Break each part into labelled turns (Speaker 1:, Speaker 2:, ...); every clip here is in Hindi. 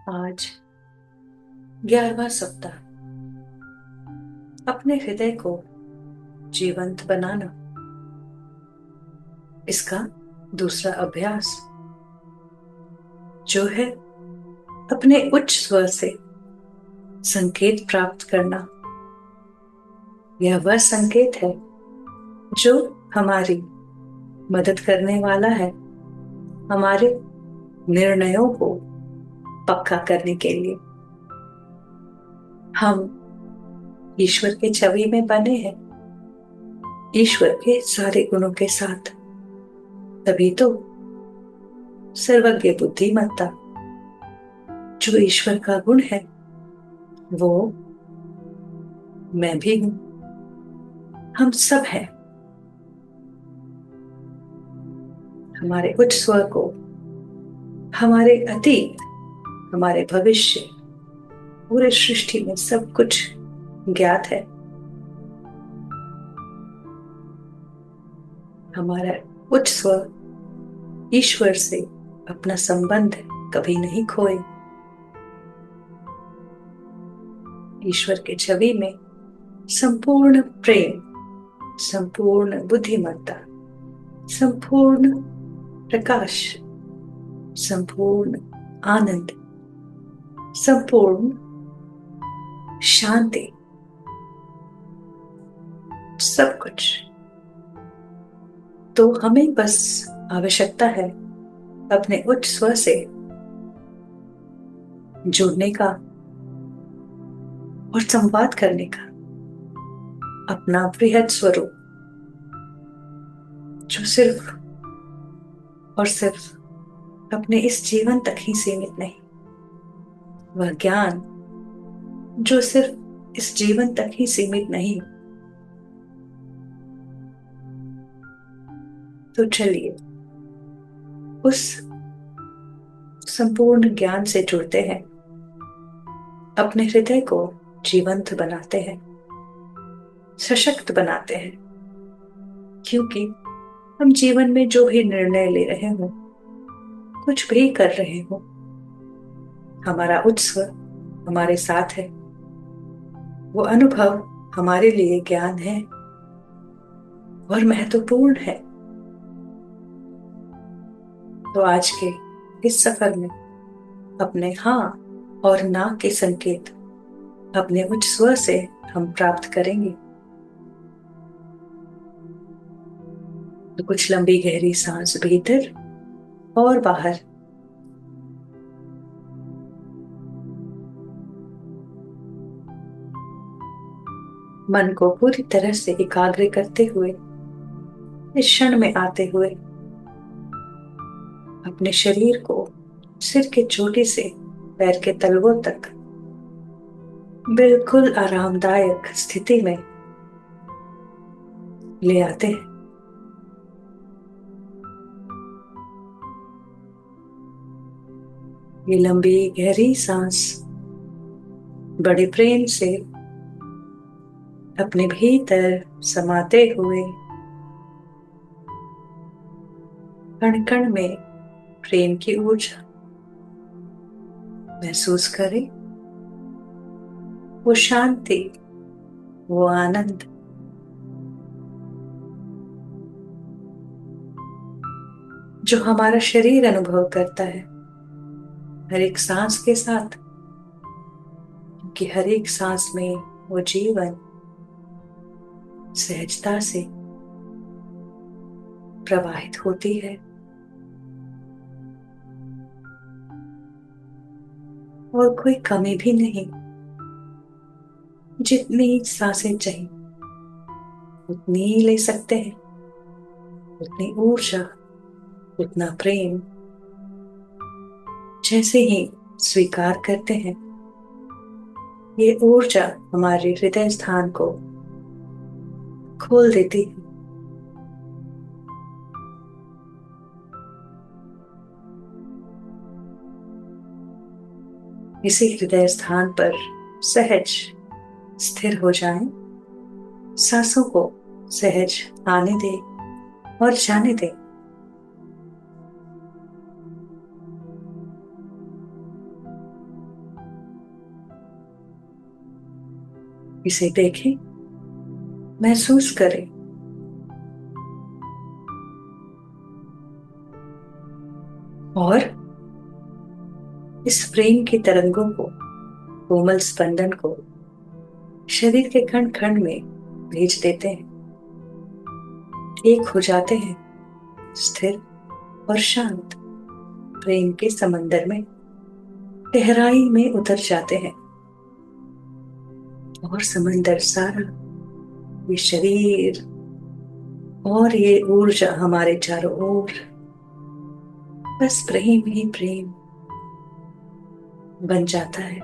Speaker 1: आज 11वां सप्ताह। अपने हृदय को जीवंत बनाना, इसका दूसरा अभ्यास जो है अपने उच्च स्वर से संकेत प्राप्त करना। यह वह संकेत है जो हमारी मदद करने वाला है हमारे निर्णयों को पक्का करने के लिए। हम ईश्वर के छवि में बने हैं, ईश्वर के सारे गुणों के साथ। तभी तो सर्वज्ञ बुद्धिमत्ता जो ईश्वर का गुण है वो मैं भी हूं, हम सब हैं। हमारे उच्च स्वर को हमारे अतीत, हमारे भविष्य, पूरे सृष्टि में सब कुछ ज्ञात है। हमारा उच्च स्वर ईश्वर से अपना संबंध कभी नहीं खोए। ईश्वर के छवि में संपूर्ण प्रेम, संपूर्ण बुद्धिमत्ता, संपूर्ण प्रकाश, संपूर्ण आनंद, संपूर्ण शांति, सब कुछ। तो हमें बस आवश्यकता है अपने उच्च स्वर से जुड़ने का और संवाद करने का। अपना बृहद स्वरूप जो सिर्फ और सिर्फ अपने इस जीवन तक ही सीमित नहीं, वह ज्ञान जो सिर्फ इस जीवन तक ही सीमित नहीं। तो चलिए उस संपूर्ण ज्ञान से जुड़ते हैं, अपने हृदय को जीवंत बनाते हैं, सशक्त बनाते हैं। क्योंकि हम जीवन में जो भी निर्णय ले रहे हो, कुछ भी कर रहे हो, हमारा उच्च स्वर हमारे साथ है। वो अनुभव हमारे लिए ज्ञान है और महत्वपूर्ण है। तो आज के इस सफर में अपने हाँ और ना के संकेत अपने उच्च स्वर से हम प्राप्त करेंगे। तो कुछ लंबी गहरी सांस भीतर और बाहर। मन को पूरी तरह से एकाग्र करते हुए, इस क्षण में आते हुए, अपने शरीर को सिर के चोटी से पैर के तलवों तक बिल्कुल आरामदायक स्थिति में ले आते हैं। ये लंबी गहरी सांस बड़े प्रेम से अपने भीतर समाते हुए कण कण में प्रेम की ऊर्जा महसूस करें। वो शांति, वो आनंद जो हमारा शरीर अनुभव करता है हर एक सांस के साथ। क्योंकि हर एक सांस में वो जीवन सहजता से प्रवाहित होती है और कोई कमी भी नहीं। जितनी सांसें चाहिए उतनी ही ले सकते हैं, उतनी ऊर्जा, उतना प्रेम। जैसे ही स्वीकार करते हैं, ये ऊर्जा हमारे हृदय स्थान को खोल देती है। इसी हृदय स्थान पर सहज स्थिर हो जाएं। सांसों को सहज आने दें और जाने दें। इसे देखें, महसूस करें और इस प्रेम की तरंगों को, कोमल स्पंदन को शरीर के खंड खंड में भेज देते हैं। एक हो जाते हैं, स्थिर और शांत प्रेम के समंदर में गहराई में उतर जाते हैं। और समंदर सारा, ये शरीर और ये ऊर्जा हमारे चारों ओर, बस प्रेम ही प्रेम बन जाता है।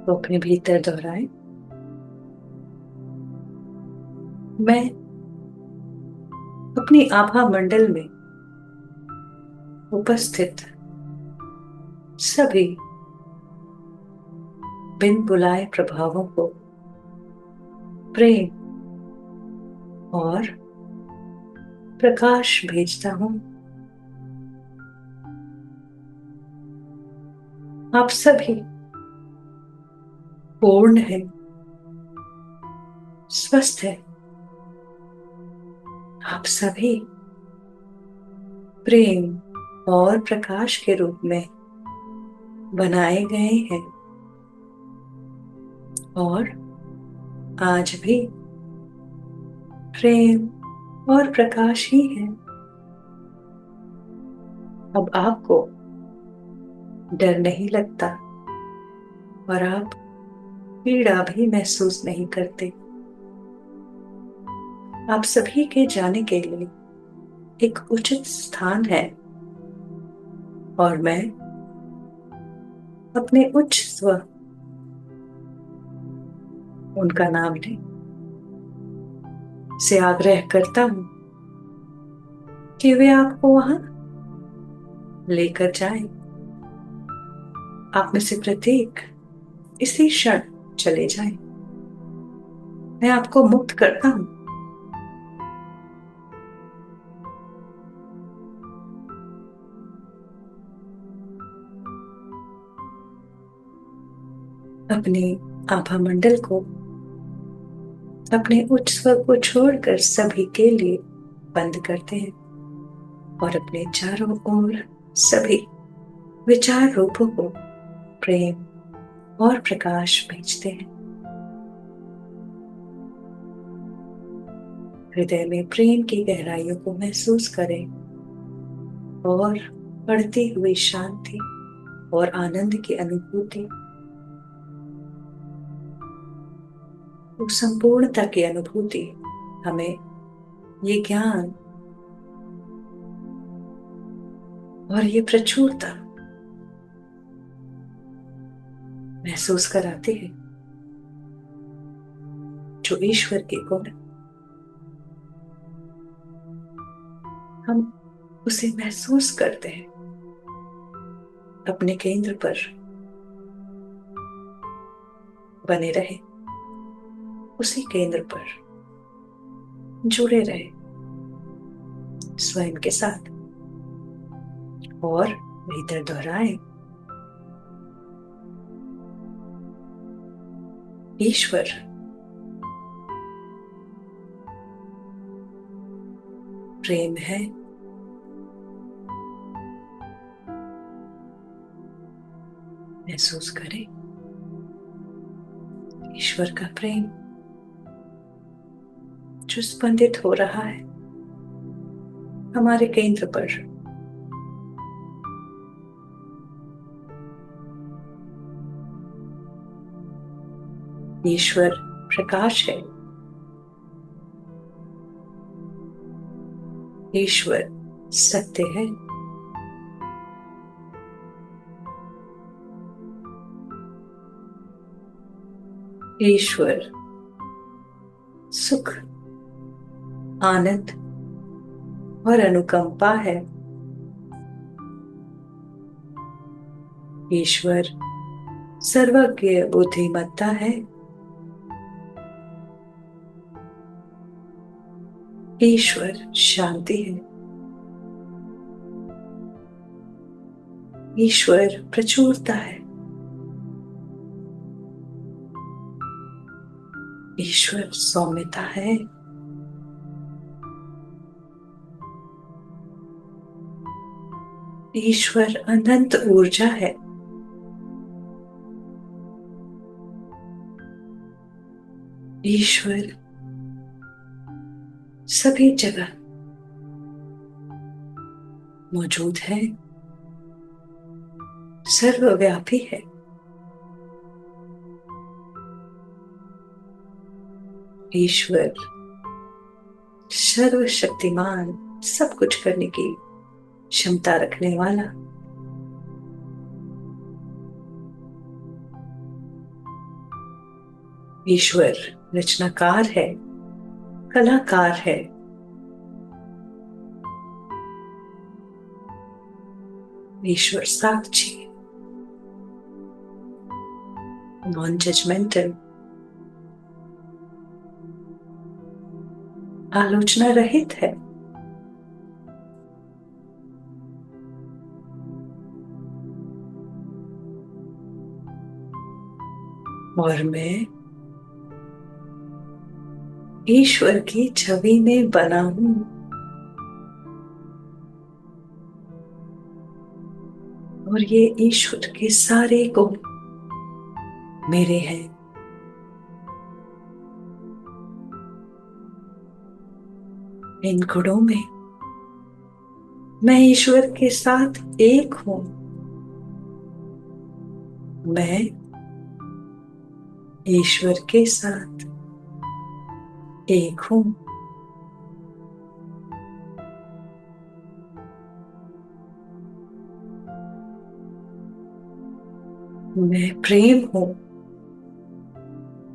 Speaker 1: तो अपने भीतर दोहराए, मैं अपनी आभा मंडल में उपस्थित सभी बिन बुलाए प्रभावों को प्रेम और प्रकाश भेजता हूं। आप सभी पूर्ण है, स्वस्थ है। आप सभी प्रेम और प्रकाश के रूप में बनाए गए हैं और आज भी प्रेम और प्रकाश ही है। अब आपको डर नहीं लगता और आप पीड़ा भी महसूस नहीं करते। आप सभी के जाने के लिए एक उचित स्थान है और मैं अपने उच्च स्व, उनका नाम ले, से आग्रह करता हूं कि वे आपको वहां लेकर जाएं। आप में से प्रत्येक इसी क्षण चले जाएं। मैं आपको मुक्त करता हूं। अपने आभा मंडल को, अपने उच्च स्वर को छोड़कर सभी के लिए बंद करते हैं और अपने चारों ओर सभी विचार रूपों को प्रेम और प्रकाश भेजते हैं। हृदय में प्रेम की गहराइयों को महसूस करें और बढ़ती हुई शांति और आनंद की अनुभूति, वो संपूर्णता की अनुभूति हमें ये ज्ञान और ये प्रचुरता महसूस कराती है जो ईश्वर के गुण। हम उसे महसूस करते हैं अपने केंद्र पर बने रहे, उसी केंद्र पर जुड़े रहे स्वयं के साथ और भीतर दोहराए, ईश्वर प्रेम है। महसूस करें ईश्वर का प्रेम जो स्पंदित हो रहा है हमारे केंद्र पर। ईश्वर प्रकाश है। ईश्वर सत्य है। ईश्वर सुख, आनंद और अनुकंपा है। ईश्वर सर्वज्ञ बुद्धिमत्ता है। ईश्वर शांति है। ईश्वर प्रचुरता है। ईश्वर सौम्यता है। ईश्वर अनंत ऊर्जा है। ईश्वर सभी जगह मौजूद है, सर्वव्यापी है। ईश्वर सर्वशक्तिमान, सब कुछ करने की क्षमता रखने वाला। ईश्वर रचनाकार है, कलाकार है। ईश्वर साक्षी, नॉन जजमेंटल, आलोचना रहित है। और मैं ईश्वर की छवि में बना हूं। और ये ईश्वर के सारे गुण मेरे हैं। इन गुणों में मैं ईश्वर के साथ एक हूं। मैं ईश्वर के साथ एक हूं। मैं प्रेम हूं।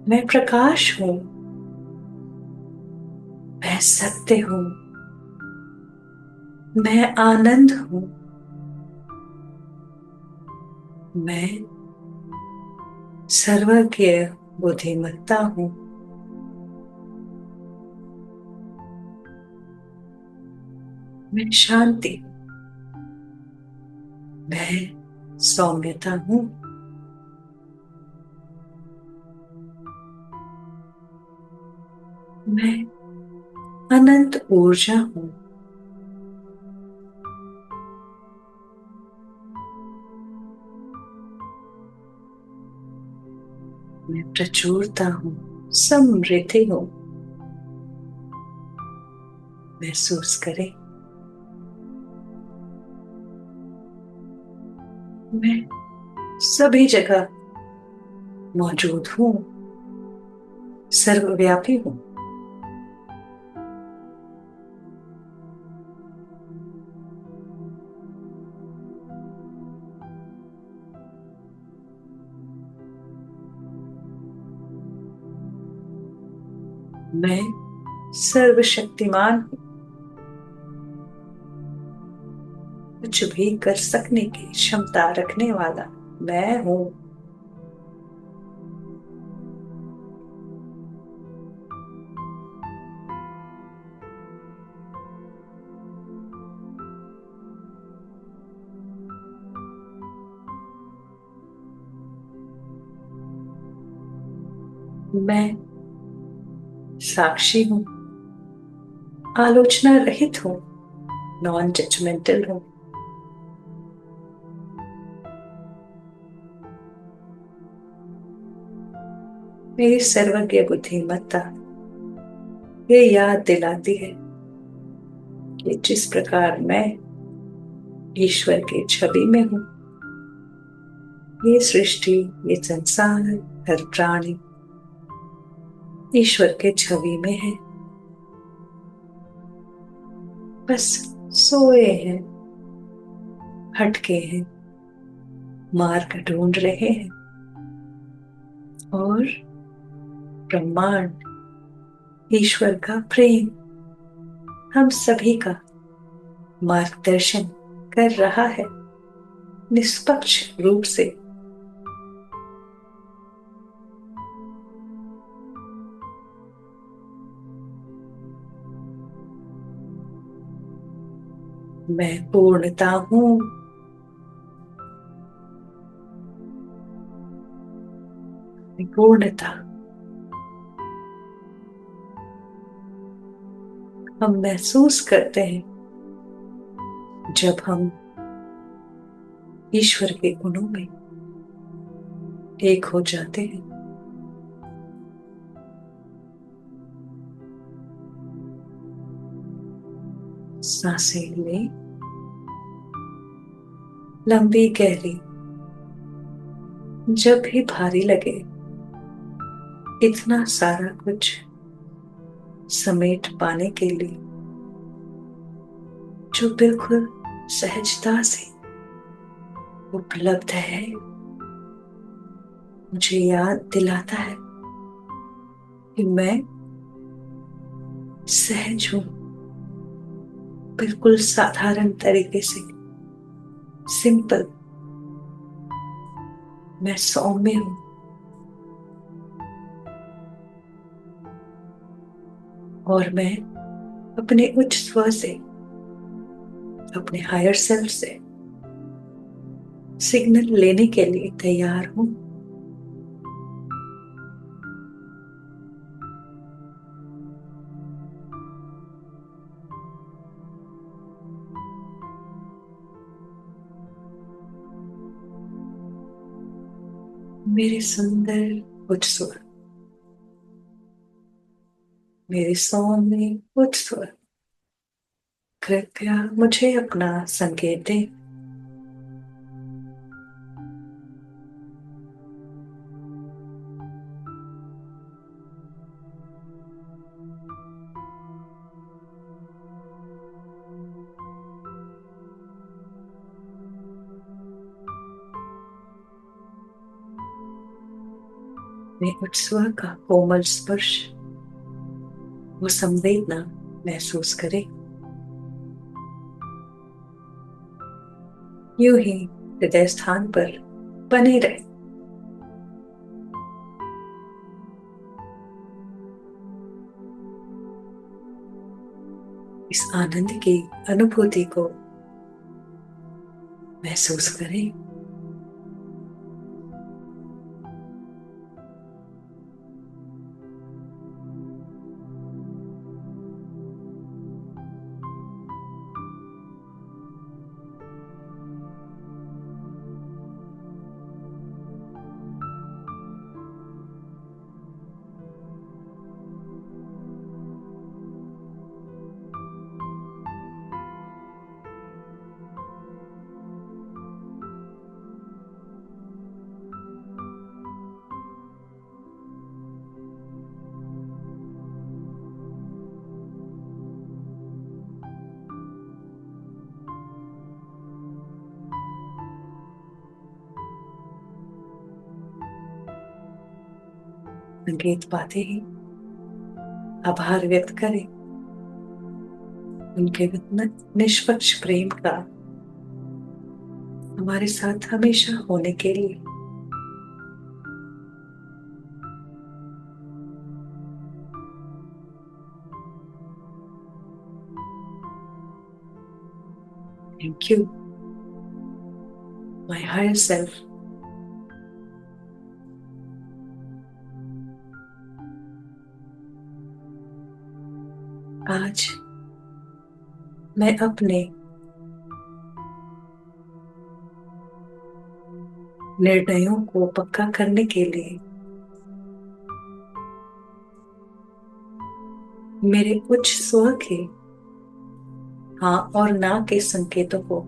Speaker 1: मैं प्रकाश हूं। मैं सत्य हूं। मैं आनंद हूं। मैं सर्वज्ञ बुद्धिमत्ता हूं। मैं शांति, मैं सौम्यता हूं। मैं अनंत ऊर्जा हूं। मैं प्रचुरता हूं, समृद्धि हूं। महसूस करें, मैं सभी जगह मौजूद हूं, सर्वव्यापी हूं। मैं सर्वशक्तिमान हूं, कुछ भी कर सकने की क्षमता रखने वाला मैं हूं। मैं साक्षी हूं, आलोचना रहित हूं, नॉन जजमेंटल हूं। मेरी सर्वज्ञ बुद्धिमत्ता ये याद दिलाती है कि जिस प्रकार मैं ईश्वर की छवि में हूं, ये सृष्टि, ये संसार, हर प्राणी ईश्वर के छवि में है। बस सोए हैं, हटके हैं, मार्ग ढूंढ रहे हैं। और ब्रह्मांड, ईश्वर का प्रेम हम सभी का मार्गदर्शन कर रहा है, निष्पक्ष रूप से। मैं पूर्णता हूं। पूर्णता हम महसूस करते हैं जब हम ईश्वर के गुणों में एक हो जाते हैं। सांसें लें, लंबी गहरी। जब भी भारी लगे, इतना सारा कुछ समेट पाने के लिए जो बिल्कुल सहजता से उपलब्ध है, मुझे याद दिलाता है कि मैं सहज हूं, बिल्कुल साधारण तरीके से, सिंपल। मैं सौम्य हूं और मैं अपने उच्च स्व से, अपने हायर सेल्फ से सिग्नल लेने के लिए तैयार हूं। मेरे सुंदर उच्च स्वर, मेरे सौम्य उच्च स्वर, कृपया मुझे अपना संकेत दें। मैं उच्च स्वर का कोमल स्पर्श, वो संवेदना महसूस करें। यूं ही हृदय स्थान पर बने रहे। इस आनंद की अनुभूति को महसूस करें। संकेत पाते ही आभार व्यक्त करें उनके निष्पक्ष प्रेम का हमारे साथ हमेशा होने के लिए। Thank you my higher self. आज मैं अपने निर्णयों को पक्का करने के लिए मेरे उच्च स्व के हाँ और ना के संकेतों को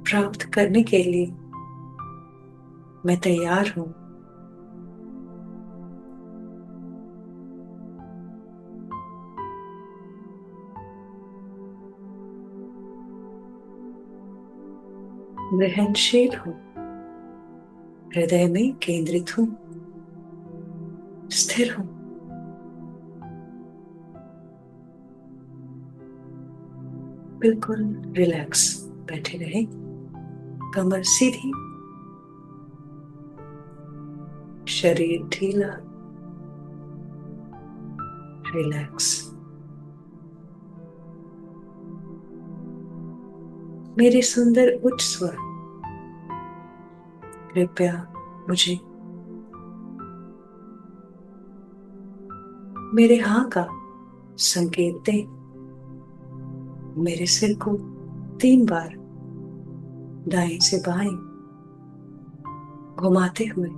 Speaker 1: प्राप्त करने के लिए मैं तैयार हूं। ग्रहणशील हूं, हृदय में केंद्रित हूं, स्थिर हूं। बिल्कुल रिलैक्स बैठे रहे, कमर सीधी, शरीर ढीला, रिलैक्स। मेरे सुंदर उच्च स्वर, कृपया मुझे मेरे हाँ का संकेत दें, मेरे सिर को 3 बार दाएं से बाएं घुमाते हुए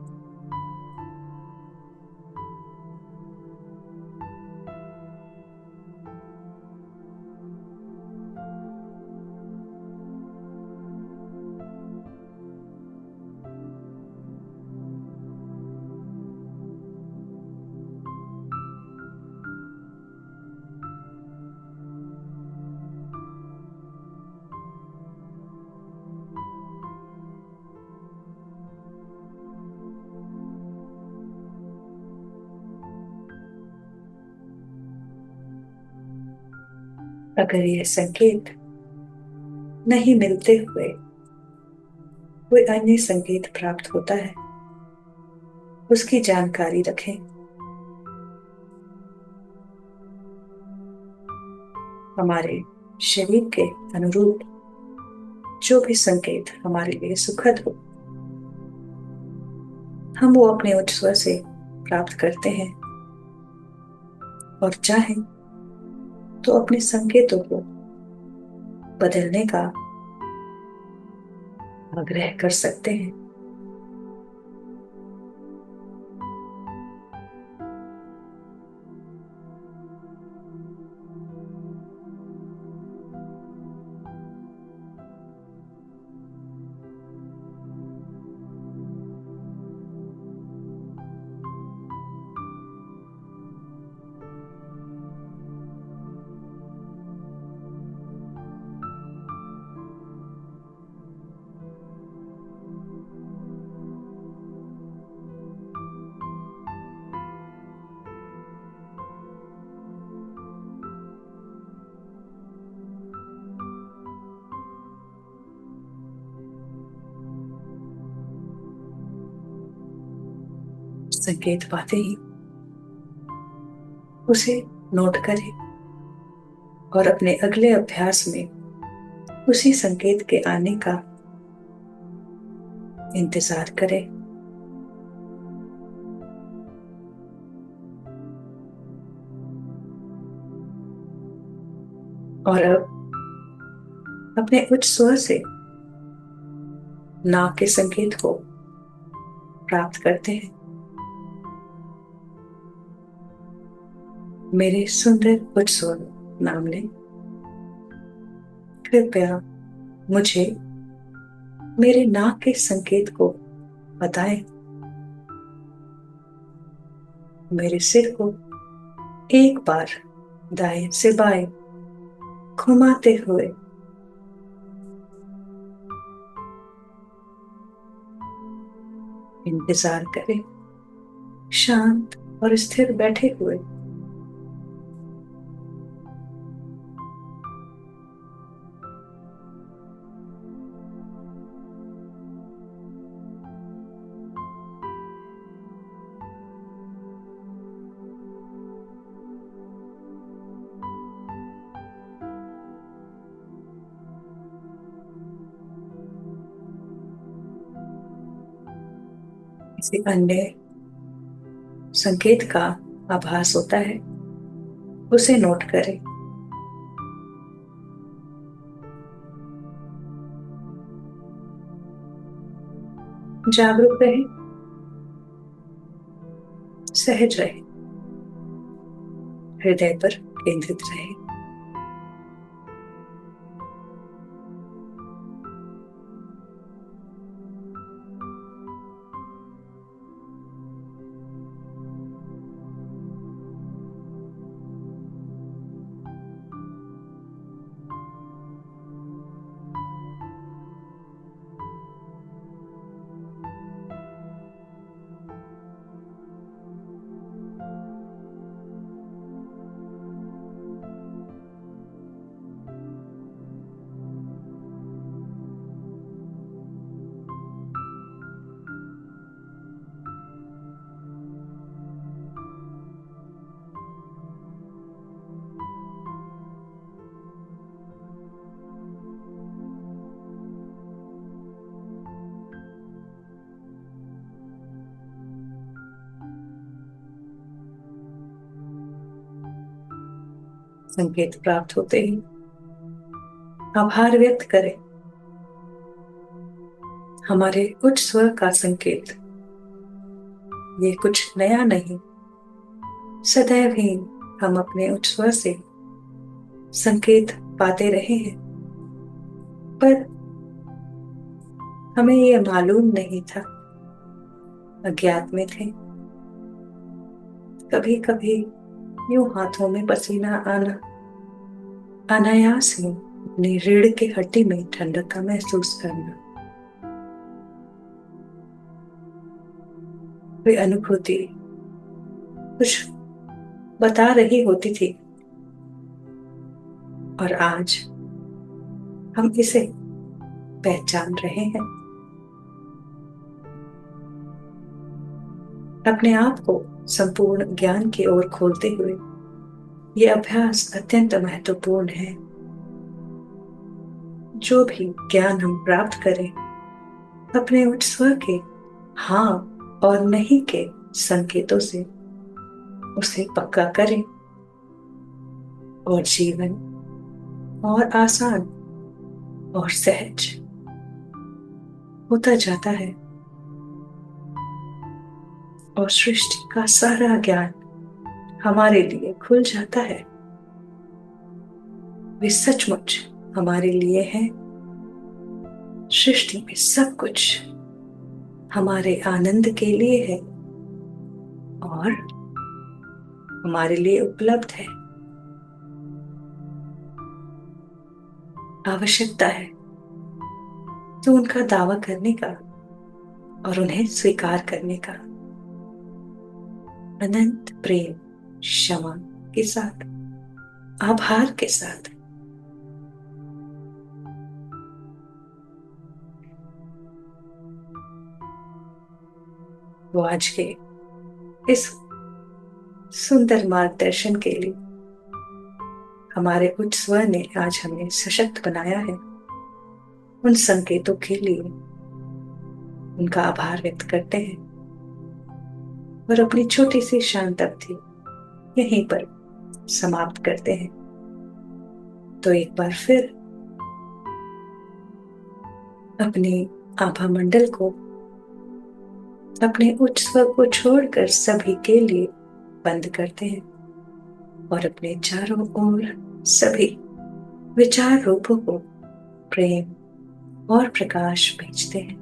Speaker 1: अगर यह संकेत नहीं मिलते हुए कोई अन्य संकेत प्राप्त होता है, उसकी जानकारी रखें। हमारे शरीर के अनुरूप जो भी संकेत हमारे लिए सुखद हो, हम वो अपने उच्च स्वर से प्राप्त करते हैं और चाहें तो अपने संकेतों को बदलने का आग्रह कर सकते हैं। संकेत पाते ही उसे नोट करें और अपने अगले अभ्यास में उसी संकेत के आने का इंतजार करें। और अब अपने उच्च स्वर से ना के संकेत को प्राप्त करते हैं। मेरे सुंदर उच्च स्वर नाम लें। कृपया मुझे मेरे नाक के संकेत को बताएं। मेरे सिर को 1 बार दाएं से बाएं घुमाते हुए इंतजार करें, शांत और स्थिर बैठे हुए। किसी अन्य संकेत का आभास होता है, उसे नोट करें। जागरूक रहें, सहज रहें, हृदय पर केंद्रित रहें। संकेत प्राप्त होते ही आभार व्यक्त करें। हमारे उच्च स्वर का संकेत ये कुछ नया नहीं, सदैव ही हम अपने उच्च स्वर से संकेत पाते रहे हैं, पर हमें ये मालूम नहीं था, अज्ञात में थे। कभी कभी यूं हाथों में पसीना आना, अनायास ही अपनी रीढ़ की हड्डी में ठंडक का महसूस करना, वे अनुभूति कुछ बता रही होती थी, और आज हम इसे पहचान रहे हैं। अपने आप को संपूर्ण ज्ञान की ओर खोलते हुए ये अभ्यास अत्यंत महत्वपूर्ण है। जो भी ज्ञान हम प्राप्त करें, अपने उच्च स्वर के हाँ और नहीं के संकेतों से उसे पक्का करें, और जीवन और आसान और सहज होता जाता है, और सृष्टि का सारा ज्ञान हमारे लिए खुल जाता है। वे सचमुच हमारे लिए है। सृष्टि में सब कुछ हमारे आनंद के लिए है और हमारे लिए उपलब्ध है। आवश्यकता है तो उनका दावा करने का और उन्हें स्वीकार करने का, अनंत प्रेम, क्षमा के साथ, आभार के साथ। वो आज के इस सुंदर मार्गदर्शन के लिए हमारे उच्च स्वर ने आज हमें सशक्त बनाया है। उन संकेतों के लिए उनका आभार व्यक्त करते हैं और अपनी छोटी सी शांत अवधि यहीं पर समाप्त करते हैं। तो एक बार फिर अपने आभा मंडल को अपने उच्च स्वर को छोड़कर सभी के लिए बंद करते हैं और अपने चारों ओर सभी विचार रूपों को प्रेम और प्रकाश भेजते हैं।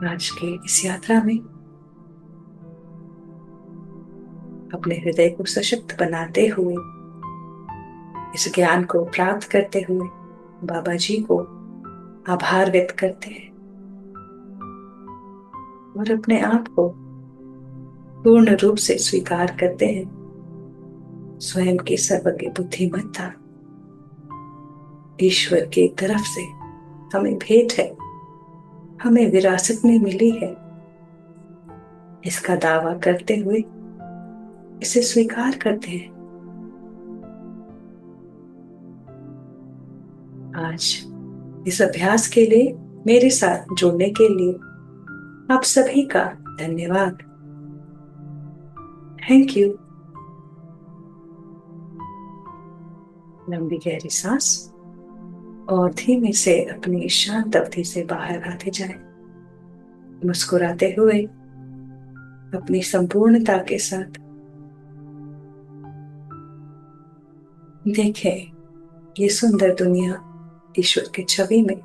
Speaker 1: आज की इस यात्रा में अपने हृदय को सशक्त बनाते हुए, इस ज्ञान को प्राप्त करते हुए बाबा जी को आभार व्यक्त करते हैं और अपने आप को पूर्ण रूप से स्वीकार करते हैं। स्वयं की सर्वज्ञ बुद्धिमत्ता ईश्वर की तरफ से हमें भेंट है, हमें विरासत में मिली है। इसका दावा करते हुए इसे स्वीकार करते हैं। आज इस अभ्यास के लिए मेरे साथ जुड़ने के लिए आप सभी का धन्यवाद। Thank you. लंबी गहरी सांस और धीमे से अपनी शांत अवधि से बाहर आते जाएं, मुस्कुराते हुए अपनी संपूर्णता के साथ। देखें ये सुंदर दुनिया ईश्वर की छवि में